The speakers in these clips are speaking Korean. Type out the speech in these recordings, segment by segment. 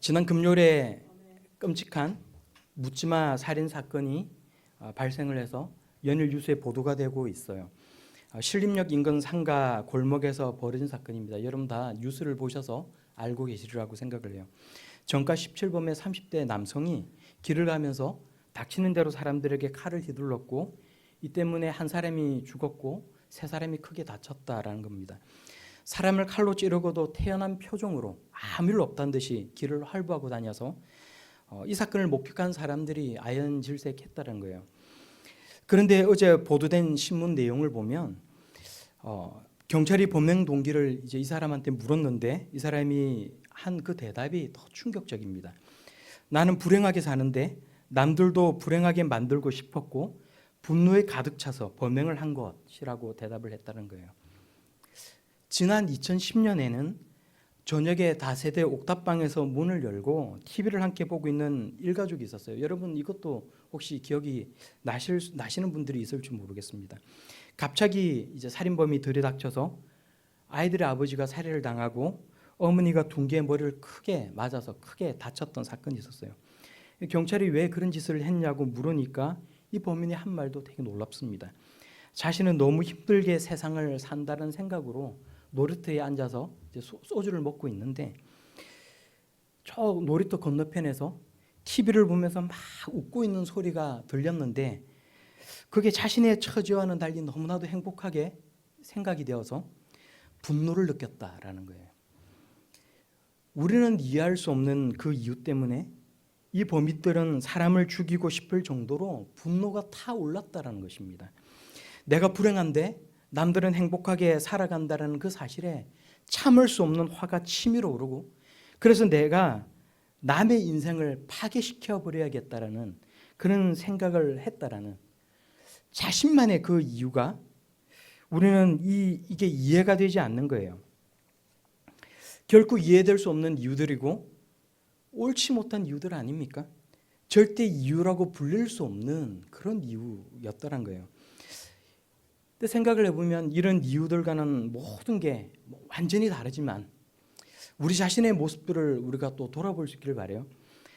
지난 금요일에 끔찍한 묻지마 살인 사건이 발생을 해서 연일 뉴스에 보도가 되고 있어요. 신림역 인근 상가 골목에서 벌어진 사건입니다. 여러분 다 뉴스를 보셔서 알고 계시리라고 생각을 해요. 정가 17범의 30대 남성이 길을 가면서 닥치는 대로 사람들에게 칼을 휘둘렀고 이 때문에 한 사람이 죽었고 세 사람이 크게 다쳤다라는 겁니다. 사람을 칼로 찌르고도 태연한 표정으로 아무 일 없다는 듯이 길을 활보하고 다녀서 이 사건을 목격한 사람들이 아연질색했다는 거예요. 그런데 어제 보도된 신문 내용을 보면 경찰이 범행 동기를 이제 이 사람한테 물었는데 이 사람이 한 그 대답이 더 충격적입니다. 나는 불행하게 사는데 남들도 불행하게 만들고 싶었고 분노에 가득 차서 범행을 한 것이라고 대답을 했다는 거예요. 지난 2010년에는 저녁에 다세대 옥탑방에서 문을 열고 TV를 함께 보고 있는 일가족이 있었어요. 여러분 이것도 혹시 기억이 나시는 분들이 있을지 모르겠습니다. 갑자기 이제 살인범이 들이닥쳐서 아이들의 아버지가 살해를 당하고 어머니가 둔기에 머리를 크게 맞아서 크게 다쳤던 사건이 있었어요. 경찰이 왜 그런 짓을 했냐고 물으니까 이 범인이 한 말도 되게 놀랍습니다. 자신은 너무 힘들게 세상을 산다는 생각으로 놀이터에 앉아서 이제 소주를 먹고 있는데 저 놀이터 건너편에서 TV를 보면서 막 웃고 있는 소리가 들렸는데 그게 자신의 처지와는 달리 너무나도 행복하게 생각이 되어서 분노를 느꼈다라는 거예요. 우리는 이해할 수 없는 그 이유 때문에 이 범인들은 사람을 죽이고 싶을 정도로 분노가 타올랐다는 것입니다. 내가 불행한데 남들은 행복하게 살아간다는 그 사실에 참을 수 없는 화가 치밀어 오르고 그래서 내가 남의 인생을 파괴시켜 버려야겠다라는 그런 생각을 했다라는 자신만의 그 이유가 우리는 이게 이해가 되지 않는 거예요. 결코 이해될 수 없는 이유들이고 옳지 못한 이유들 아닙니까? 절대 이유라고 불릴 수 없는 그런 이유였다는 거예요. 근데 생각을 해보면 이런 이유들과는 모든 게 완전히 다르지만 우리 자신의 모습들을 우리가 또 돌아볼 수 있기를 바라요.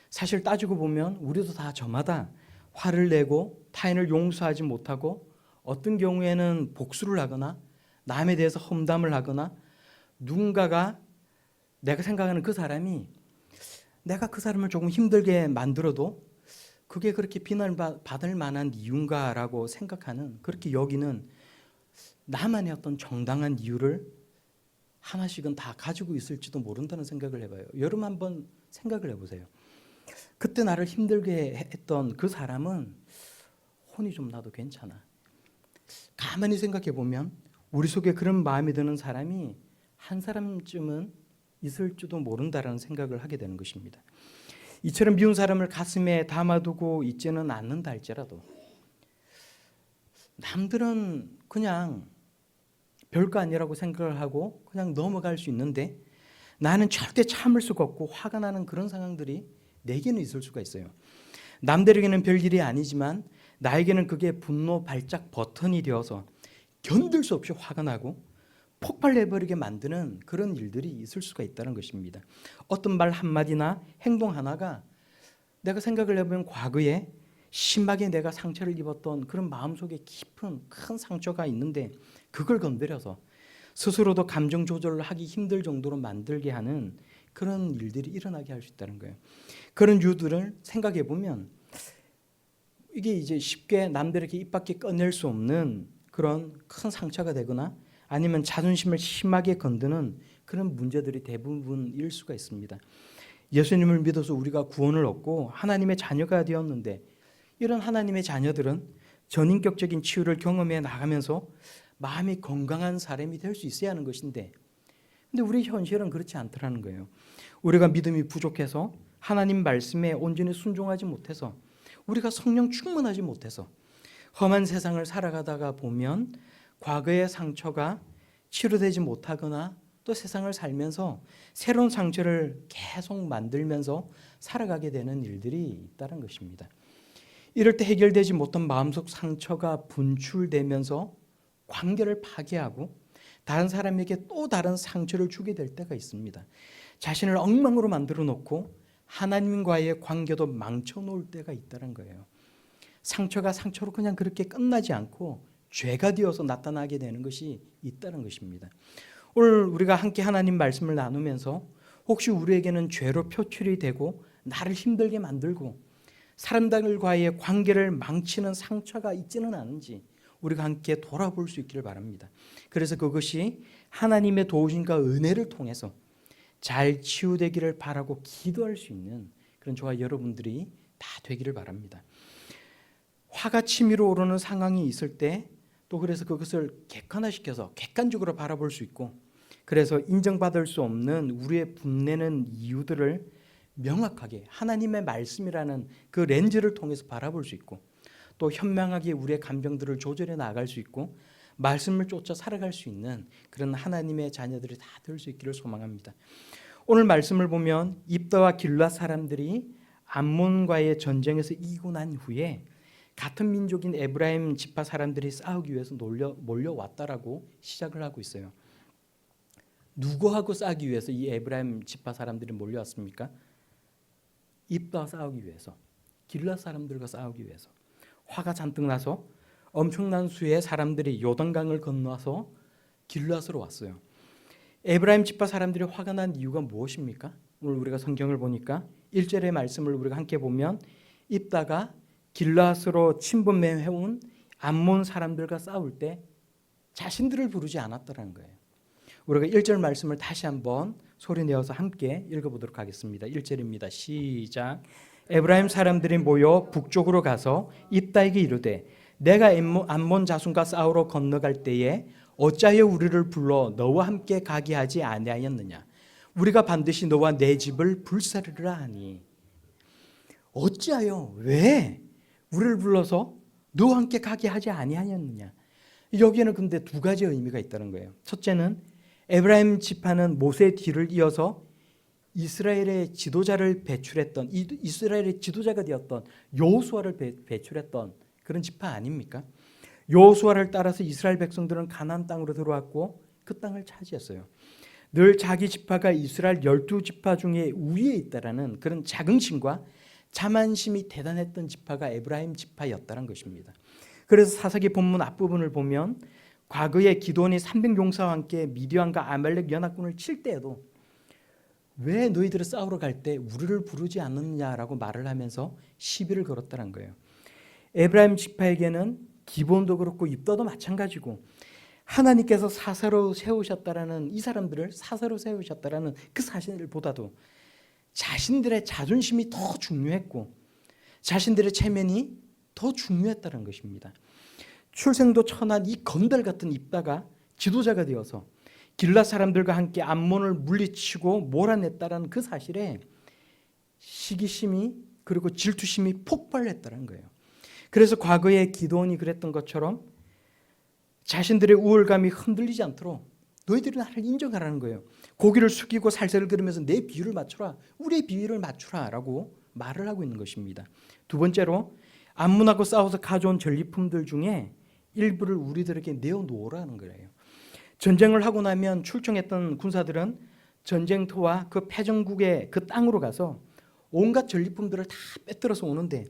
사실 따지고 보면 우리도 다 저마다 화를 내고 타인을 용서하지 못하고 어떤 경우에는 복수를 하거나 남에 대해서 험담을 하거나 누군가가 내가 생각하는 그 사람이 내가 그 사람을 조금 힘들게 만들어도 그게 그렇게 비난받을 만한 이유인가라고 생각하는 그렇게 여기는 나만의 어떤 정당한 이유를 하나씩은 다 가지고 있을지도 모른다는 생각을 해봐요. 여러분 한번 생각을 해보세요. 그때 나를 힘들게 했던 그 사람은 혼이 좀 나도 괜찮아. 가만히 생각해 보면 우리 속에 그런 마음이 드는 사람이 한 사람쯤은 있을지도 모른다라는 생각을 하게 되는 것입니다. 이처럼 미운 사람을 가슴에 담아두고 있지는 않는다 할지라도 남들은 그냥 별거 아니라고 생각을 하고 그냥 넘어갈 수 있는데 나는 절대 참을 수가 없고 화가 나는 그런 상황들이 내게는 있을 수가 있어요. 남들에게는 별일이 아니지만 나에게는 그게 분노 발작 버튼이 되어서 견딜 수 없이 화가 나고 폭발해버리게 만드는 그런 일들이 있을 수가 있다는 것입니다. 어떤 말 한마디나 행동 하나가 내가 생각을 해보면 과거에 심하게 내가 상처를 입었던 그런 마음속에 깊은 큰 상처가 있는데 그걸 건드려서 스스로도 감정 조절을 하기 힘들 정도로 만들게 하는 그런 일들이 일어나게 할 수 있다는 거예요. 그런 이유들을 생각해 보면 이게 이제 쉽게 남들에게 입 밖에 꺼낼 수 없는 그런 큰 상처가 되거나 아니면 자존심을 심하게 건드는 그런 문제들이 대부분일 수가 있습니다. 예수님을 믿어서 우리가 구원을 얻고 하나님의 자녀가 되었는데 이런 하나님의 자녀들은 전인격적인 치유를 경험해 나가면서 마음이 건강한 사람이 될 수 있어야 하는 것인데 근데 우리 현실은 그렇지 않더라는 거예요. 우리가 믿음이 부족해서 하나님 말씀에 온전히 순종하지 못해서 우리가 성령 충만하지 못해서 험한 세상을 살아가다가 보면 과거의 상처가 치료되지 못하거나 또 세상을 살면서 새로운 상처를 계속 만들면서 살아가게 되는 일들이 있다는 것입니다. 이럴 때 해결되지 못한 마음속 상처가 분출되면서 관계를 파괴하고 다른 사람에게 또 다른 상처를 주게 될 때가 있습니다. 자신을 엉망으로 만들어 놓고 하나님과의 관계도 망쳐 놓을 때가 있다는 거예요. 상처가 상처로 그냥 그렇게 끝나지 않고 죄가 되어서 나타나게 되는 것이 있다는 것입니다. 오늘 우리가 함께 하나님 말씀을 나누면서 혹시 우리에게는 죄로 표출이 되고 나를 힘들게 만들고 사람들과의 관계를 망치는 상처가 있지는 않은지 우리가 함께 돌아볼 수 있기를 바랍니다. 그래서 그것이 하나님의 도우심과 은혜를 통해서 잘 치유되기를 바라고 기도할 수 있는 그런 저와 여러분들이 다 되기를 바랍니다. 화가 치밀어 오르는 상황이 있을 때 또 그래서 그것을 객관화시켜서 객관적으로 바라볼 수 있고 그래서 인정받을 수 없는 우리의 분내는 이유들을 명확하게 하나님의 말씀이라는 그 렌즈를 통해서 바라볼 수 있고 또 현명하게 우리의 감정들을 조절해 나갈 수 있고 말씀을 쫓아 살아갈 수 있는 그런 하나님의 자녀들이 다 될 수 있기를 소망합니다. 오늘 말씀을 보면 입다와 길앗 사람들이 암몬과의 전쟁에서 이기고 난 후에 같은 민족인 에브라임 지파 사람들이 싸우기 위해서 몰려왔다라고 시작을 하고 있어요. 누구하고 싸우기 위해서 이 에브라임 지파 사람들이 몰려왔습니까? 입다와 싸우기 위해서, 길앗 사람들과 싸우기 위해서. 화가 잔뜩 나서 엄청난 수의 사람들이 요단강을 건너서 길앗으로 왔어요. 에브라임 지파 사람들이 화가 난 이유가 무엇입니까? 오늘 우리가 성경을 보니까 1절의 말씀을 우리가 함께 보면 입다가 길앗으로 침범해온 암몬 사람들과 싸울 때 자신들을 부르지 않았다는 거예요. 우리가 1절 말씀을 다시 한번 소리내어서 함께 읽어보도록 하겠습니다. 1절입니다. 시작. 에브라임 사람들이 모여 북쪽으로 가서 입다에게 이르되 내가 암몬 자손과 싸우러 건너갈 때에 어찌하여 우리를 불러 너와 함께 가게 하지 아니하였느냐. 우리가 반드시 너와 내 집을 불사르리라 하니. 어찌하여 왜 우리를 불러서 너와 함께 가게 하지 아니하였느냐. 여기에는 근데 두 가지 의미가 있다는 거예요. 첫째는 에브라임 지파는 모세의 뒤를 이어서 이스라엘의 지도자를 배출했던 이스라엘의 지도자가 되었던 여호수아를 배출했던 그런 지파 아닙니까? 여호수아를 따라서 이스라엘 백성들은 가나안 땅으로 들어왔고 그 땅을 차지했어요. 늘 자기 지파가 이스라엘 12지파 중에 우위에 있다라는 그런 자긍심과 자만심이 대단했던 지파가 에브라임 지파였다는 것입니다. 그래서 사사기 본문 앞부분을 보면 과거에 기드온이 300용사와 함께 미디안과 아말렉 연합군을 칠 때에도 왜 너희들이 싸우러 갈 때 우리를 부르지 않느냐라고 말을 하면서 시비를 걸었다는 거예요. 에브라임 지파에게는 기본도 그렇고 입다도 마찬가지고 하나님께서 사사로 세우셨다라는 이 사람들을 사사로 세우셨다라는 그 사실보다도 자신들의 자존심이 더 중요했고 자신들의 체면이 더 중요했다는 것입니다. 출생도 천한 이 건달 같은 입다가 지도자가 되어서 길앗 사람들과 함께 암몬을 물리치고 몰아냈다는 그 사실에 시기심이 그리고 질투심이 폭발했다는 거예요. 그래서 과거에 기드온이 그랬던 것처럼 자신들의 우월감이 흔들리지 않도록 너희들이 나를 인정하라는 거예요. 고개를 숙이고 살살을 들으면서 내 비위를 맞춰라. 우리의 비위를 맞추라 라고 말을 하고 있는 것입니다. 두 번째로 암몬하고 싸워서 가져온 전리품들 중에 일부를 우리들에게 내어놓으라는 거예요. 전쟁을 하고 나면 출정했던 군사들은 전쟁터와 그 패전국의 그 땅으로 가서 온갖 전리품들을 다 빼들어서 오는데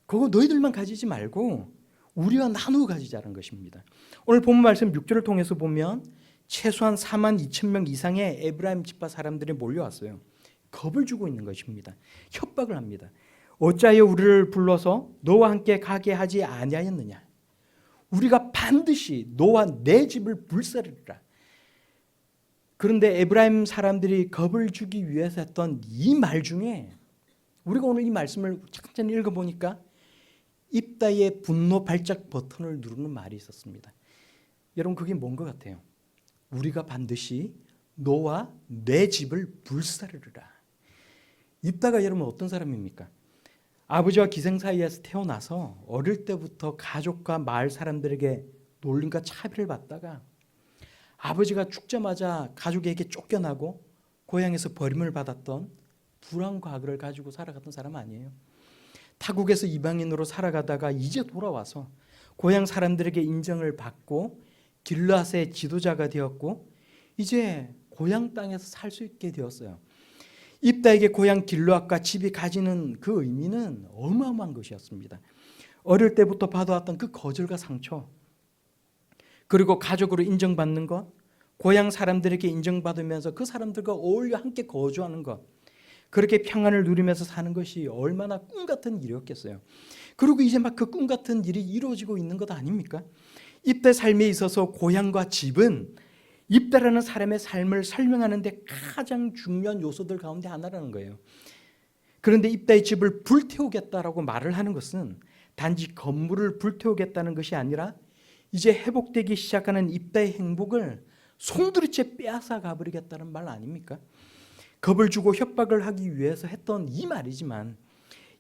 그거 너희들만 가지지 말고 우리와 나누어 가지자는 것입니다. 오늘 본문 말씀 6절을 통해서 보면 최소한 4만 2천 명 이상의 에브라임 지파 사람들이 몰려왔어요. 겁을 주고 있는 것입니다. 협박을 합니다. 어찌하여 우리를 불러서 너와 함께 가게 하지 아니하였느냐. 우리가 반드시 너와 내 집을 불사르리라. 그런데 에브라임 사람들이 겁을 주기 위해서 했던 이 말 중에 우리가 오늘 이 말씀을 천천히 읽어보니까 입다의 분노 발작 버튼을 누르는 말이 있었습니다. 여러분 그게 뭔 것 같아요? 우리가 반드시 너와 내 집을 불사르리라. 입다가 여러분 어떤 사람입니까? 아버지와 기생 사이에서 태어나서 어릴 때부터 가족과 마을 사람들에게 놀림과 차별을 받다가 아버지가 죽자마자 가족에게 쫓겨나고 고향에서 버림을 받았던 불안 과거를 가지고 살아갔던 사람 아니에요. 타국에서 이방인으로 살아가다가 이제 돌아와서 고향 사람들에게 인정을 받고 길르앗의 지도자가 되었고 이제 고향 땅에서 살 수 있게 되었어요. 입다에게 고향 길르앗과 집이 가지는 그 의미는 어마어마한 것이었습니다. 어릴 때부터 받아왔던 그 거절과 상처, 그리고 가족으로 인정받는 것, 고향 사람들에게 인정받으면서 그 사람들과 어울려 함께 거주하는 것, 그렇게 평안을 누리면서 사는 것이 얼마나 꿈 같은 일이었겠어요. 그리고 이제 막 그 꿈 같은 일이 이루어지고 있는 것 아닙니까? 입다 삶에 있어서 고향과 집은 입다라는 사람의 삶을 설명하는 데 가장 중요한 요소들 가운데 하나라는 거예요. 그런데 입다의 집을 불태우겠다라고 말을 하는 것은 단지 건물을 불태우겠다는 것이 아니라 이제 회복되기 시작하는 입다의 행복을 송두리째 빼앗아 가버리겠다는 말 아닙니까? 겁을 주고 협박을 하기 위해서 했던 이 말이지만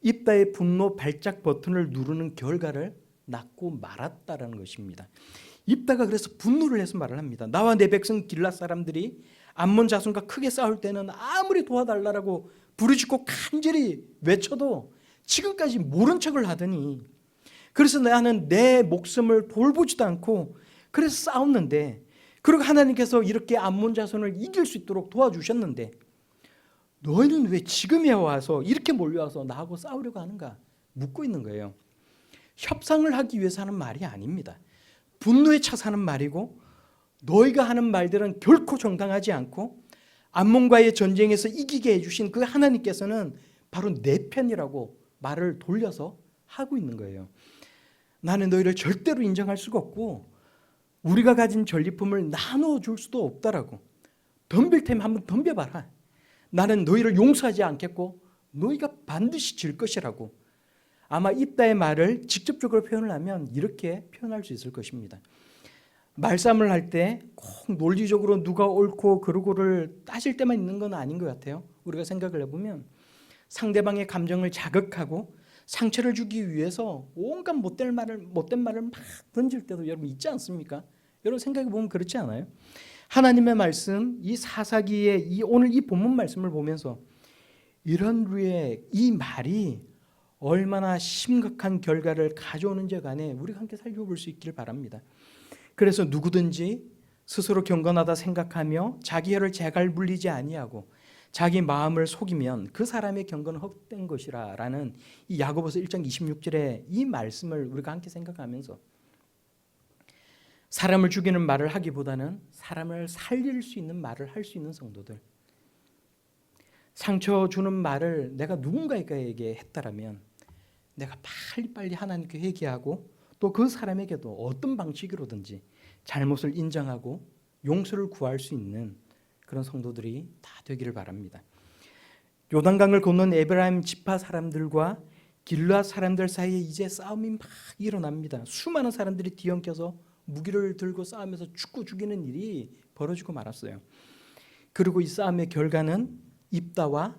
입다의 분노 발작 버튼을 누르는 결과를 낳고 말았다라는 것입니다. 입다가 그래서 분노를 해서 말을 합니다. 나와 내 백성 길앗 사람들이 암몬 자손과 크게 싸울 때는 아무리 도와달라고 부르짖고 간절히 외쳐도 지금까지 모른 척을 하더니, 그래서 나는 내 목숨을 돌보지도 않고 그래서 싸웠는데, 그리고 하나님께서 이렇게 암몬 자손을 이길 수 있도록 도와주셨는데 너희는 왜 지금에 와서 이렇게 몰려와서 나하고 싸우려고 하는가 묻고 있는 거예요. 협상을 하기 위해서 하는 말이 아닙니다. 분노에 차서 하는 말이고, 너희가 하는 말들은 결코 정당하지 않고 암몬과의 전쟁에서 이기게 해주신 그 하나님께서는 바로 내 편이라고 말을 돌려서 하고 있는 거예요. 나는 너희를 절대로 인정할 수가 없고 우리가 가진 전리품을 나누어 줄 수도 없다라고. 덤빌 테면 한번 덤벼봐라. 나는 너희를 용서하지 않겠고 너희가 반드시 질 것이라고. 아마 입다의 말을 직접적으로 표현을 하면 이렇게 표현할 수 있을 것입니다. 말싸움을 할 때 꼭 논리적으로 누가 옳고 그르고를 따질 때만 있는 건 아닌 것 같아요. 우리가 생각을 해보면 상대방의 감정을 자극하고 상처를 주기 위해서 온갖 못된 말을 막 던질 때도 여러분 있지 않습니까? 여러분 생각해 보면 그렇지 않아요? 하나님의 말씀, 이 사사기의 오늘 이 본문 말씀을 보면서 이런 류의 이 말이 얼마나 심각한 결과를 가져오는지 간에 우리가 함께 살펴볼 수 있기를 바랍니다. 그래서 누구든지 스스로 경건하다 생각하며 자기 혀를 재갈 물리지 아니하고 자기 마음을 속이면 그 사람의 경건은 헛된 것이라 라는 이 야고보서 1장 26절의 이 말씀을 우리가 함께 생각하면서 사람을 죽이는 말을 하기보다는 사람을 살릴 수 있는 말을 할 수 있는 성도들, 상처 주는 말을 내가 누군가에게 했다라면 내가 빨리빨리 하나님께 회개하고 또 그 사람에게도 어떤 방식으로든지 잘못을 인정하고 용서를 구할 수 있는 그런 성도들이 다 되기를 바랍니다. 요단강을 건넌 에브라임 지파 사람들과 길르앗 사람들 사이에 이제 싸움이 막 일어납니다. 수많은 사람들이 뒤엉켜서 무기를 들고 싸우면서 죽고 죽이는 일이 벌어지고 말았어요. 그리고 이 싸움의 결과는 입다와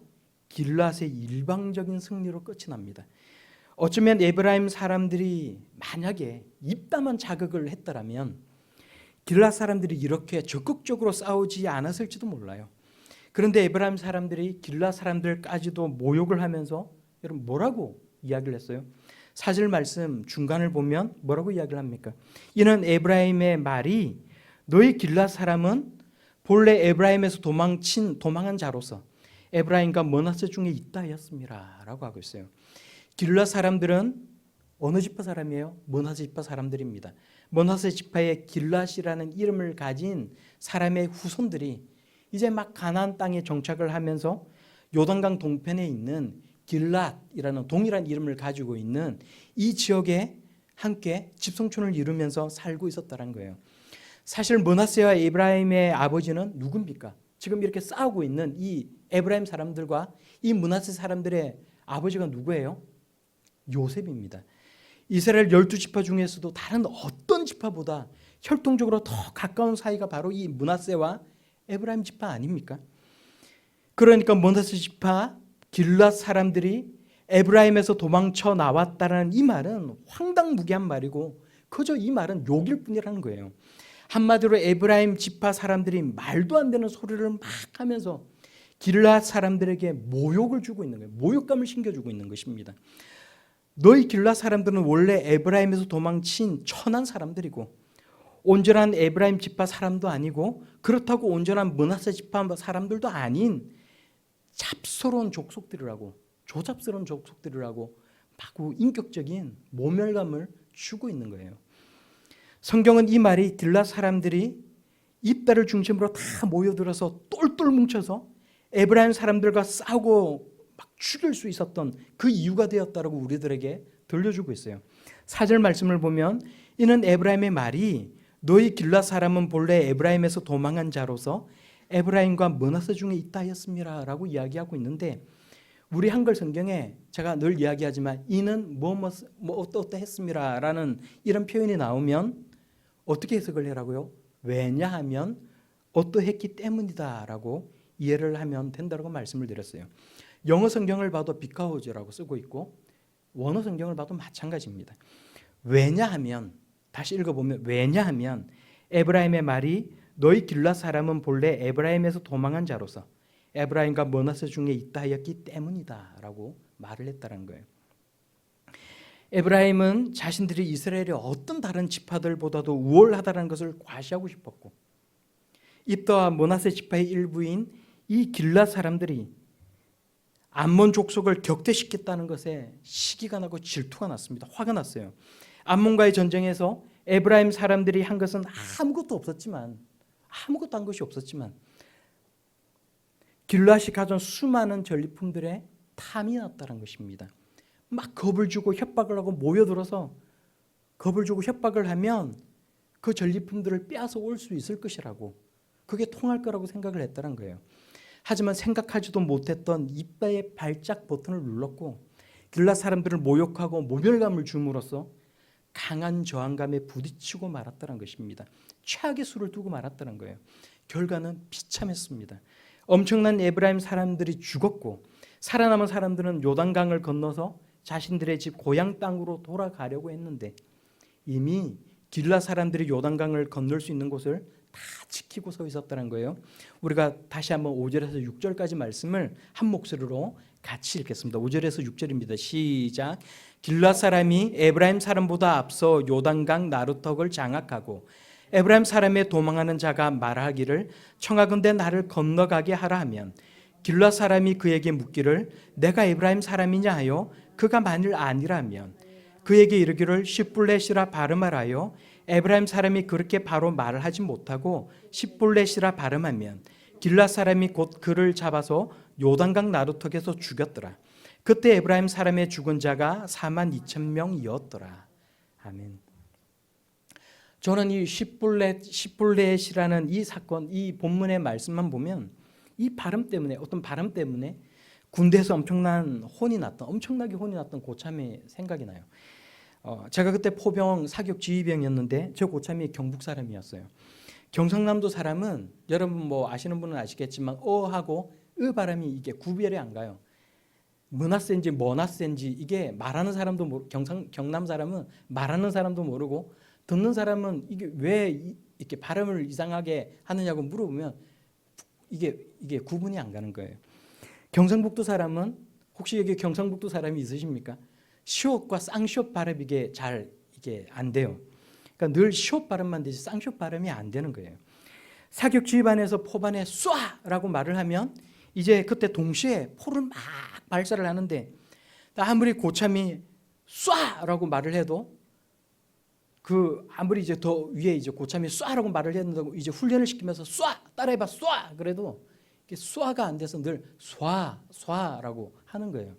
길르앗의 일방적인 승리로 끝이 납니다. 어쩌면 에브라임 사람들이 만약에 입다만 자극을 했더라면 길르앗 사람들이 이렇게 적극적으로 싸우지 않았을지도 몰라요. 그런데 에브라임 사람들이 길르앗 사람들까지도 모욕을 하면서 여러분 뭐라고 이야기를 했어요? 사절 말씀 중간을 보면 뭐라고 이야기를 합니까? 이는 에브라임의 말이 너희 길르앗 사람은 본래 에브라임에서 도망한 자로서 에브라임과 므낫세 중에 있다였습니다 라고 하고 있어요. 길르앗 사람들은 어느 지파 사람이에요? 므낫세 지파 사람들입니다. 므낫세 지파의 길르앗이라는 이름을 가진 사람의 후손들이 이제 막 가나안 땅에 정착을 하면서 요단강 동편에 있는 길르앗이라는 동일한 이름을 가지고 있는 이 지역에 함께 집성촌을 이루면서 살고 있었다는 거예요. 사실 므낫세와 에브라임의 아버지는 누굽니까? 지금 이렇게 싸우고 있는 이 에브라임 사람들과 이 므낫세 사람들의 아버지가 누구예요? 요셉입니다. 이스라엘 12지파 중에서도 다른 어떤 지파보다 혈통적으로 더 가까운 사이가 바로 이 므낫세와 에브라임 지파 아닙니까? 그러니까 므낫세 지파 길르앗 사람들이 에브라임에서 도망쳐 나왔다는 이 말은 황당무계한 말이고 그저 이 말은 욕일 뿐이라는 거예요. 한마디로 에브라임 지파 사람들이 말도 안 되는 소리를 막 하면서 길르앗 사람들에게 모욕을 주고 있는 거예요. 모욕감을 심겨주고 있는 것입니다. 너희 길르앗 사람들은 원래 에브라임에서 도망친 천한 사람들이고 온전한 에브라임 지파 사람도 아니고 그렇다고 온전한 므낫세 지파 사람들도 아닌 잡스러운 족속들이라고, 조잡스러운 족속들이라고 마구 인격적인 모멸감을 주고 있는 거예요. 성경은 이 말이 길랏 사람들이 입다를 중심으로 다 모여들어서 똘똘 뭉쳐서 에브라임 사람들과 싸우고 막 죽일 수 있었던 그 이유가 되었다라고 우리들에게 들려주고 있어요. 4절 말씀을 보면 이는 에브라임의 말이 너희 길랏 사람은 본래 에브라임에서 도망한 자로서 에브라임과 므낫세 중에 있다 하였습니다라고 이야기하고 있는데, 우리 한글 성경에 제가 늘 이야기하지만 이는 어떠했습니다라는 이런 표현이 나오면 어떻게 해석을 하라고요? 왜냐하면 어떠했기 때문이다라고 이해를 하면 된다고 말씀을 드렸어요. 영어 성경을 봐도 비카우즈라고 쓰고 있고 원어 성경을 봐도 마찬가지입니다. 왜냐하면, 다시 읽어보면 왜냐하면 에브라임의 말이 너희 길랏 사람은 본래 에브라임에서 도망한 자로서 에브라임과 므낫세 중에 있다 하였기 때문이다 라고 말을 했다는 거예요. 에브라임은 자신들이 이스라엘의 어떤 다른 지파들보다도 우월하다는 것을 과시하고 싶었고, 입다와 므낫세 지파의 일부인 이 길랏 사람들이 암몬 족속을 격퇴시켰다는 것에 시기가 나고 질투가 났습니다. 화가 났어요. 암몬과의 전쟁에서 에브라임 사람들이 한 것은 아무것도 한 것이 없었지만 길랏이 가진 수많은 전리품들에 탐이 났다는 것입니다. 막 겁을 주고 협박을 하고 모여들어서 겁을 주고 협박을 하면 그 전리품들을 빼앗아 올 수 있을 것이라고, 그게 통할 거라고 생각을 했다는 거예요. 하지만 생각하지도 못했던 이빠의 발작 버튼을 눌렀고 길랏 사람들을 모욕하고 모멸감을 줌으로써 강한 저항감에 부딪히고 말았다는 것입니다. 최악의 수를 두고 말았다는 거예요. 결과는 비참했습니다. 엄청난 에브라임 사람들이 죽었고 살아남은 사람들은 요단강을 건너서 자신들의 집 고향 땅으로 돌아가려고 했는데 이미 길랏 사람들이 요단강을 건널 수 있는 곳을 다 지키고 서 있었다는 거예요. 우리가 다시 한번 5절에서 6절까지 말씀을 한 목소리로 같이 읽겠습니다. 5절에서 6절입니다. 시작. 길랏 사람이 에브라임 사람보다 앞서 요단강 나루턱을 장악하고 에브라임 사람의 도망하는 자가 말하기를 청하건대 나를 건너가게 하라 하면 길랏 사람이 그에게 묻기를 내가 에브라임 사람이냐 하여 그가 만일 아니라면 그에게 이르기를 시불렛이라 발음하라요. 에브라임 사람이 그렇게 바로 말을 하지 못하고 시불렛이라 발음하면 길랏 사람이 곧 그를 잡아서 요단강 나루턱에서 죽였더라. 그때 에브라임 사람의 죽은 자가 42,000명이었더라. 아멘. 저는 이 시불렛이라는 이 사건, 이 본문의 말씀만 보면 이 발음 때문에, 어떤 발음 때문에 군대에서 엄청나게 혼이 났던 고참이 생각이 나요. 제가 그때 포병 사격 지휘병이었는데 저 고참이 경북 사람이었어요. 경상남도 사람은 여러분 뭐 아시는 분은 아시겠지만 어하고 으 발음이 이게 구별이 안 가요. 므낫세인지 머낫세인지 이게 말하는 사람도 경남 사람은 말하는 사람도 모르고 듣는 사람은 이게 왜 이렇게 발음을 이상하게 하느냐고 물어보면 이게 구분이 안 가는 거예요. 경상북도 사람은 혹시 여기 경상북도 사람이 있으십니까? 시옷과 쌍시옷 발음 이게 안 돼요. 그러니까 늘 시옷 발음만 되지 쌍시옷 발음이 안 되는 거예요. 사격 지휘반에서 포반에 쏴라고 말을 하면 이제 그때 동시에 포를 막 발사를 하는데 아무리 고참이 쏴라고 말을 해도 아무리 이제 더 위에 이제 고참이 쏴라고 말을 했는데 이제 훈련을 시키면서 쏴 따라해봐 쏴 그래도 이게 쏴가 안 돼서 늘 쏴라고 하는 거예요.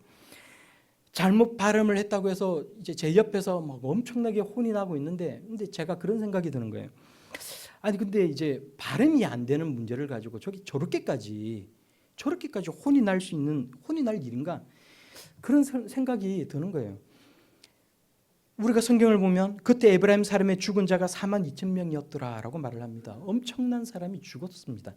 잘못 발음을 했다고 해서 이제 제 옆에서 막 엄청나게 혼이 나고 있는데 근데 제가 그런 생각이 드는 거예요. 아니 근데 이제 발음이 안 되는 문제를 가지고 저렇게까지 혼이 날 일인가 그런 생각이 드는 거예요. 우리가 성경을 보면 그때 에브라임 사람의 죽은 자가 42,000명이었더라라고 말을 합니다. 엄청난 사람이 죽었습니다.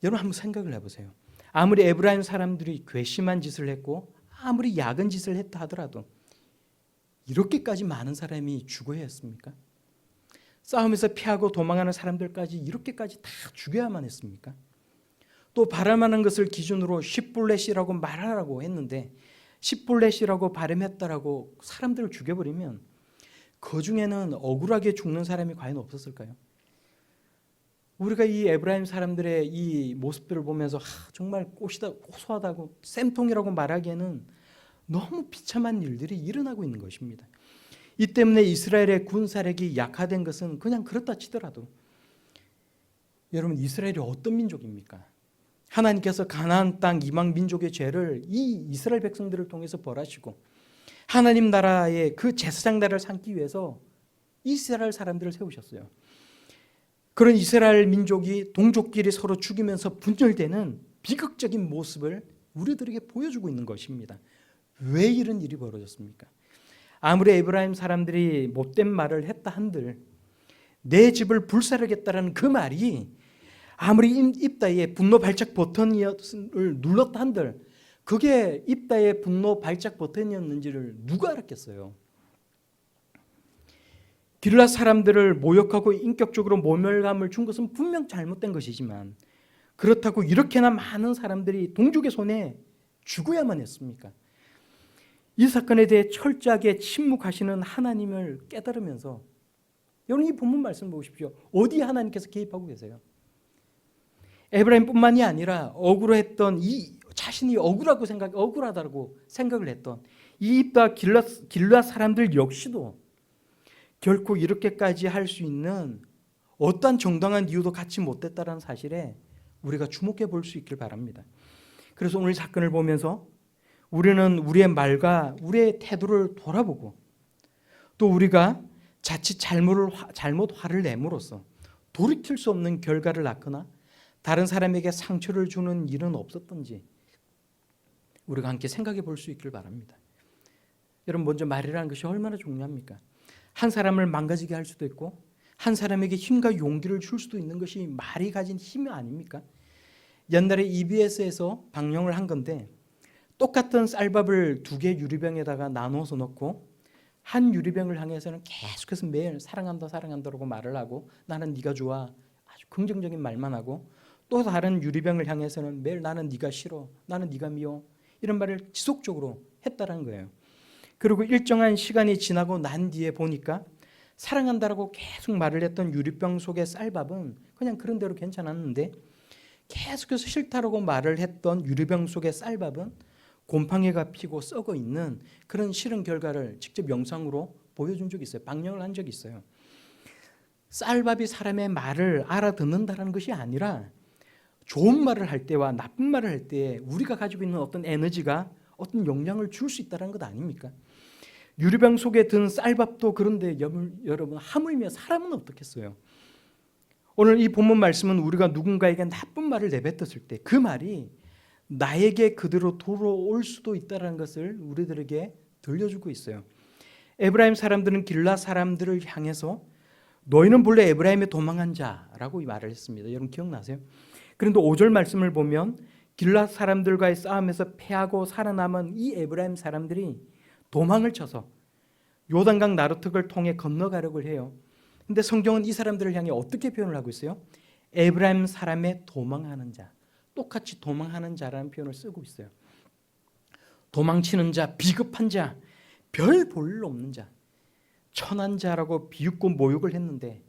여러분 한번 생각을 해보세요. 아무리 에브라임 사람들이 괘씸한 짓을 했고 아무리 야근 짓을 했다 하더라도 이렇게까지 많은 사람이 죽어야 했습니까? 싸움에서 피하고 도망하는 사람들까지 이렇게까지 다 죽여야만 했습니까? 또 발음하는 것을 기준으로 시불렛이라고 말하라고 했는데 시불렛이라고 발음했다라고 사람들을 죽여버리면 그 중에는 억울하게 죽는 사람이 과연 없었을까요? 우리가 이 에브라임 사람들의 이 모습들을 보면서 정말 꽃이다, 고소하다고 쌤통이라고 말하기에는 너무 비참한 일들이 일어나고 있는 것입니다. 이 때문에 이스라엘의 군사력이 약화된 것은 그냥 그렇다 치더라도, 여러분, 이스라엘이 어떤 민족입니까? 하나님께서 가나안 땅 이방 민족의 죄를 이 이스라엘 백성들을 통해서 벌하시고 하나님 나라의 그 제사장 나라를 삼기 위해서 이스라엘 사람들을 세우셨어요. 그런 이스라엘 민족이 동족끼리 서로 죽이면서 분열되는 비극적인 모습을 우리들에게 보여주고 있는 것입니다. 왜 이런 일이 벌어졌습니까? 아무리 에브라임 사람들이 못된 말을 했다 한들 내 집을 불사르겠다라는 그 말이 아무리 입다의 분노 발작 버튼을 눌렀다 한들 그게 입다의 분노 발작 버튼이었는지를 누가 알았겠어요? 길라 사람들을 모욕하고 인격적으로 모멸감을 준 것은 분명 잘못된 것이지만 그렇다고 이렇게나 많은 사람들이 동족의 손에 죽어야만 했습니까? 이 사건에 대해 철저하게 침묵하시는 하나님을 깨달으면서, 여러분 이 본문 말씀 보십시오. 어디에 하나님께서 개입하고 계세요? 에브라임뿐만이 아니라 억울했던 자신이 억울하다고 생각을 했던 이 입다 길라 사람들 역시도 결코 이렇게까지 할 수 있는 어떠한 정당한 이유도 갖지 못했다는 사실에 우리가 주목해 볼 수 있길 바랍니다. 그래서 오늘 사건을 보면서 우리는 우리의 말과 우리의 태도를 돌아보고 또 우리가 자칫 잘못 화를 내므로써 돌이킬 수 없는 결과를 낳거나 다른 사람에게 상처를 주는 일은 없었던지 우리가 함께 생각해 볼 수 있길 바랍니다. 여러분, 먼저 말이라는 것이 얼마나 중요합니까? 한 사람을 망가지게 할 수도 있고 한 사람에게 힘과 용기를 줄 수도 있는 것이 말이 가진 힘이 아닙니까? 옛날에 EBS에서 방영을 한 건데 똑같은 쌀밥을 2개 유리병에다가 나눠서 넣고 한 유리병을 향해서는 계속해서 매일 사랑한다 사랑한다라고 말을 하고 나는 네가 좋아 아주 긍정적인 말만 하고 또 다른 유리병을 향해서는 매일 나는 네가 싫어 나는 네가 미워 이런 말을 지속적으로 했다는 거예요. 그리고 일정한 시간이 지나고 난 뒤에 보니까 사랑한다라고 계속 말을 했던 유리병 속의 쌀밥은 그냥 그런 대로 괜찮았는데 계속해서 싫다라고 말을 했던 유리병 속의 쌀밥은 곰팡이가 피고 썩어 있는 그런 싫은 결과를 직접 영상으로 보여준 적이 있어요. 방영을 한 적이 있어요. 쌀밥이 사람의 말을 알아듣는다는 것이 아니라 좋은 말을 할 때와 나쁜 말을 할 때 우리가 가지고 있는 어떤 에너지가 어떤 영향을 줄 수 있다는 것 아닙니까? 유리병 속에 든 쌀밥도 그런데 여러분 하물며 사람은 어떻겠어요? 오늘 이 본문 말씀은 우리가 누군가에게 나쁜 말을 내뱉었을 때 그 말이 나에게 그대로 돌아올 수도 있다는 것을 우리들에게 들려주고 있어요. 에브라임 사람들은 길라 사람들을 향해서 너희는 본래 에브라임에 도망한 자라고 말을 했습니다. 여러분 기억나세요? 그런데 5절 말씀을 보면 길라 사람들과의 싸움에서 패하고 살아남은 이 에브라임 사람들이 도망을 쳐서 요단강 나루턱을 통해 건너가려고 해요. 근데 성경은 이 사람들을 향해 어떻게 표현을 하고 있어요? 에브라임 사람의 도망하는 자, 똑같이 도망하는 자라는 표현을 쓰고 있어요. 도망치는 자, 비겁한 자, 별 볼 일 없는 자, 천한 자라고 비웃고 모욕을 했는데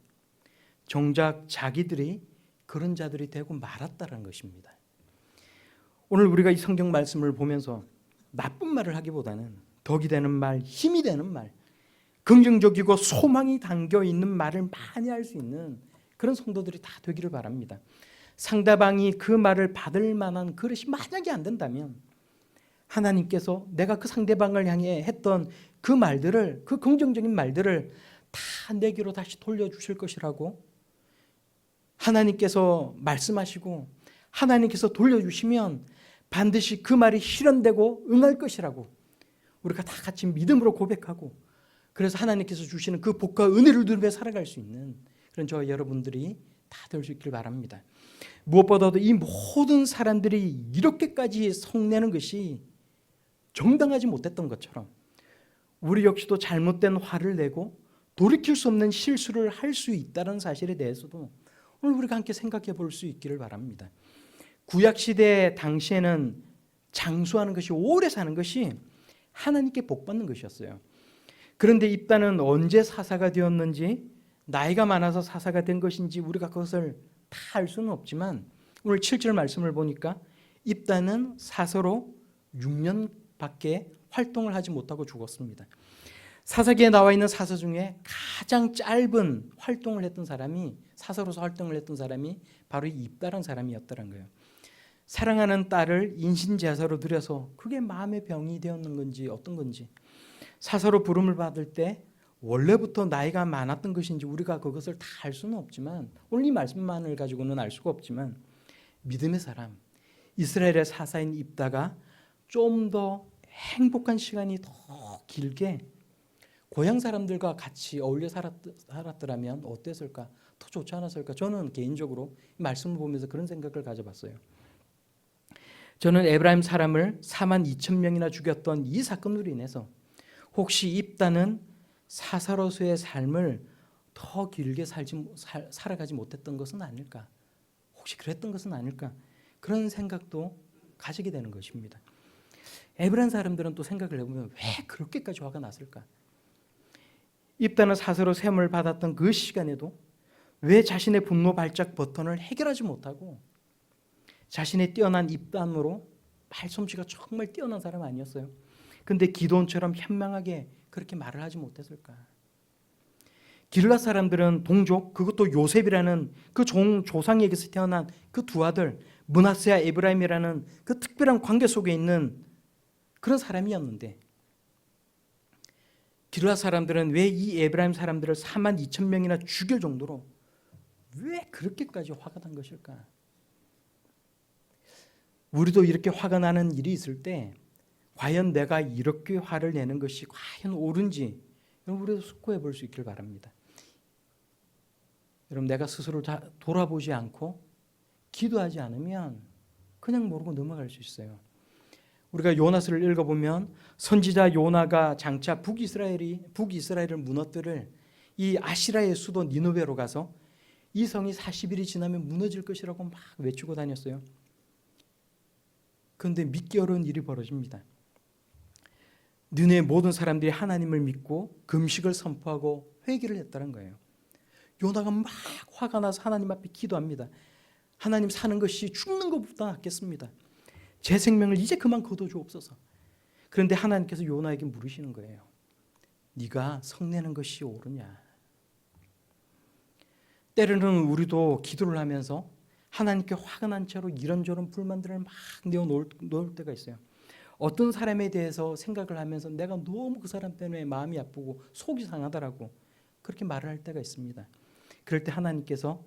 정작 자기들이 그런 자들이 되고 말았다는 것입니다. 오늘 우리가 이 성경 말씀을 보면서 나쁜 말을 하기보다는 덕이 되는 말, 힘이 되는 말, 긍정적이고 소망이 담겨 있는 말을 많이 할 수 있는 그런 성도들이 다 되기를 바랍니다. 상대방이 그 말을 받을 만한 그릇이 만약에 안 된다면 하나님께서 내가 그 상대방을 향해 했던 그 말들을, 그 긍정적인 말들을 다 내게로 다시 돌려주실 것이라고 하나님께서 말씀하시고 하나님께서 돌려주시면 반드시 그 말이 실현되고 응할 것이라고 우리가 다 같이 믿음으로 고백하고 그래서 하나님께서 주시는 그 복과 은혜를 누리며 살아갈 수 있는 그런 저와 여러분들이 다 될 수 있길 바랍니다. 무엇보다도 이 모든 사람들이 이렇게까지 성내는 것이 정당하지 못했던 것처럼 우리 역시도 잘못된 화를 내고 돌이킬 수 없는 실수를 할 수 있다는 사실에 대해서도 오늘 우리가 함께 생각해 볼 수 있기를 바랍니다. 구약시대 당시에는 장수하는 것이, 오래 사는 것이 하나님께 복받는 것이었어요. 그런데 입다는 언제 사사가 되었는지, 나이가 많아서 사사가 된 것인지 우리가 그것을 다 알 수는 없지만 오늘 7절 말씀을 보니까 입다는 사서로 6년밖에 활동을 하지 못하고 죽었습니다. 사사기에 나와 있는 사서 중에 가장 짧은 활동을 했던 사람이, 사서로서 활동을 했던 사람이 바로 이 입다라는 사람이었더란 거예요. 사랑하는 딸을 인신제사로 드려서 그게 마음의 병이 되었는 건지 어떤 건지, 사서로 부름을 받을 때 원래부터 나이가 많았던 것인지 우리가 그것을 다 알 수는 없지만, 오늘 이 말씀만을 가지고는 알 수가 없지만, 믿음의 사람, 이스라엘의 사사인 입다가 좀 더 행복한 시간이 더 길게 고향 사람들과 같이 어울려 살았더라면 어땠을까? 더 좋지 않았을까? 저는 개인적으로 말씀을 보면서 그런 생각을 가져봤어요. 저는 에브라임 사람을 42,000명이나 죽였던 이 사건으로 인해서 혹시 입다는 사사로서의 삶을 더 길게 살아가지 못했던 것은 아닐까? 혹시 그랬던 것은 아닐까? 그런 생각도 가지게 되는 것입니다. 에브라임 사람들은 또 생각을 해보면 왜 그렇게까지 화가 났을까? 입다는 사서로 셈을 받았던 그 시간에도 왜 자신의 분노 발작 버튼을 해결하지 못하고 자신의 뛰어난 입담으로 말솜씨가 정말 뛰어난 사람 아니었어요. 근데 기드온처럼 현명하게 그렇게 말을 하지 못했을까? 길라 사람들은 동족, 그것도 요셉이라는 그 조상에게서 태어난 그 두 아들 므낫세와 에브라임이라는 그 특별한 관계 속에 있는 그런 사람이었는데, 길라 사람들은 왜 이 에브라임 사람들을 42,000명이나 죽일 정도로 왜 그렇게까지 화가 난 것일까? 우리도 이렇게 화가 나는 일이 있을 때 과연 내가 이렇게 화를 내는 것이 과연 옳은지 우리도 숙고해 볼 수 있길 바랍니다. 여러분, 내가 스스로 돌아보지 않고 기도하지 않으면 그냥 모르고 넘어갈 수 있어요. 우리가 요나서를 읽어보면 선지자 요나가 장차 북이스라엘을 무너뜨릴 이 아시라의 수도 니느웨로 가서 이 성이 40일이 지나면 무너질 것이라고 막 외치고 다녔어요. 그런데 믿기 어려운 일이 벌어집니다. 니느웨 모든 사람들이 하나님을 믿고 금식을 선포하고 회개를 했다는 거예요. 요나가 막 화가 나서 하나님 앞에 기도합니다. 하나님, 사는 것이 죽는 것보다 낫겠습니다. 제 생명을 이제 그만 거둬주옵소서. 그런데 하나님께서 요나에게 물으시는 거예요. 네가 성내는 것이 옳으냐? 때로는 우리도 기도를 하면서 하나님께 화가 난 채로 이런저런 불만들을 막 내어놓을 때가 있어요. 어떤 사람에 대해서 생각을 하면서 내가 너무 그 사람 때문에 마음이 아프고 속이 상하더라고 그렇게 말을 할 때가 있습니다. 그럴 때 하나님께서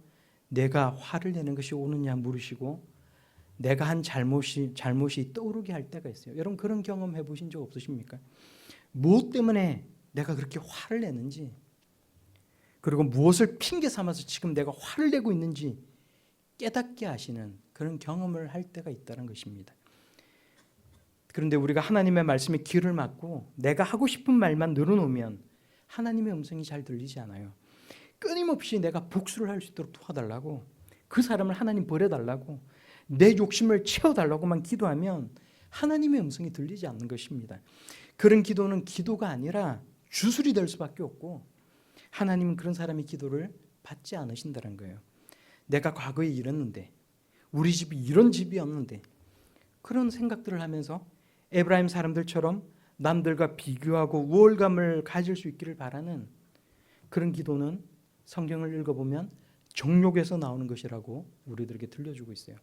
내가 화를 내는 것이 옳으냐 물으시고 내가 한 잘못이 떠오르게 할 때가 있어요. 여러분, 그런 경험 해보신 적 없으십니까? 무엇 때문에 내가 그렇게 화를 내는지, 그리고 무엇을 핑계 삼아서 지금 내가 화를 내고 있는지 깨닫게 하시는 그런 경험을 할 때가 있다는 것입니다. 그런데 우리가 하나님의 말씀에 귀를 막고 내가 하고 싶은 말만 늘어놓으면 하나님의 음성이 잘 들리지 않아요. 끊임없이 내가 복수를 할 수 있도록 도와달라고, 그 사람을 하나님 버려달라고, 내 욕심을 채워달라고만 기도하면 하나님의 음성이 들리지 않는 것입니다. 그런 기도는 기도가 아니라 주술이 될 수밖에 없고, 하나님은 그런 사람의 기도를 받지 않으신다는 거예요. 내가 과거에 이랬는데, 우리 집이 이런 집이었는데, 그런 생각들을 하면서 에브라임 사람들처럼 남들과 비교하고 우월감을 가질 수 있기를 바라는 그런 기도는 성경을 읽어보면 정욕에서 나오는 것이라고 우리들에게 들려주고 있어요.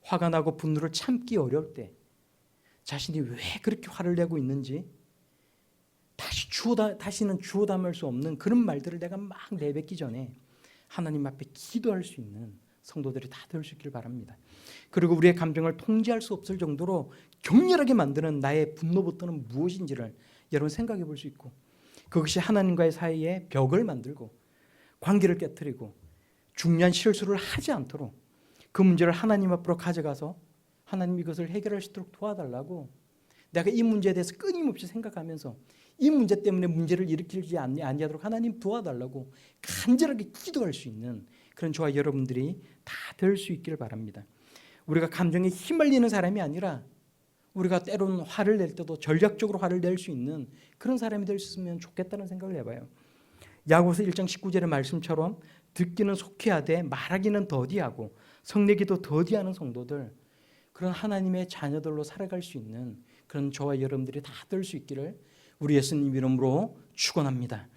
화가 나고 분노를 참기 어려울 때 자신이 왜 그렇게 화를 내고 있는지 다시는 주워 담을 수 없는 그런 말들을 내가 막 내뱉기 전에 하나님 앞에 기도할 수 있는 성도들이 다 될 수 있길 바랍니다. 그리고 우리의 감정을 통제할 수 없을 정도로 격렬하게 만드는 나의 분노 버튼은 무엇인지를 여러분 생각해 볼 수 있고, 그것이 하나님과의 사이에 벽을 만들고 관계를 깨뜨리고 중요한 실수를 하지 않도록 그 문제를 하나님 앞으로 가져가서 하나님 이것을 해결할 수 있도록 도와달라고, 내가 이 문제에 대해서 끊임없이 생각하면서 이 문제 때문에 문제를 일으키지 아니하도록 하나님 도와달라고 간절하게 기도할 수 있는 그런 저와 여러분들이 다 될 수 있기를 바랍니다. 우리가 감정에 휘말리는 사람이 아니라 우리가 때로는 화를 낼 때도 전략적으로 화를 낼 수 있는 그런 사람이 될 수 있으면 좋겠다는 생각을 해봐요. 야고보서 1장 19절의 말씀처럼 듣기는 속히하되 말하기는 더디하고 성내기도 더디하는 성도들, 그런 하나님의 자녀들로 살아갈 수 있는 그런 저와 여러분들이 다 될 수 있기를 우리 예수님 이름으로 축원합니다.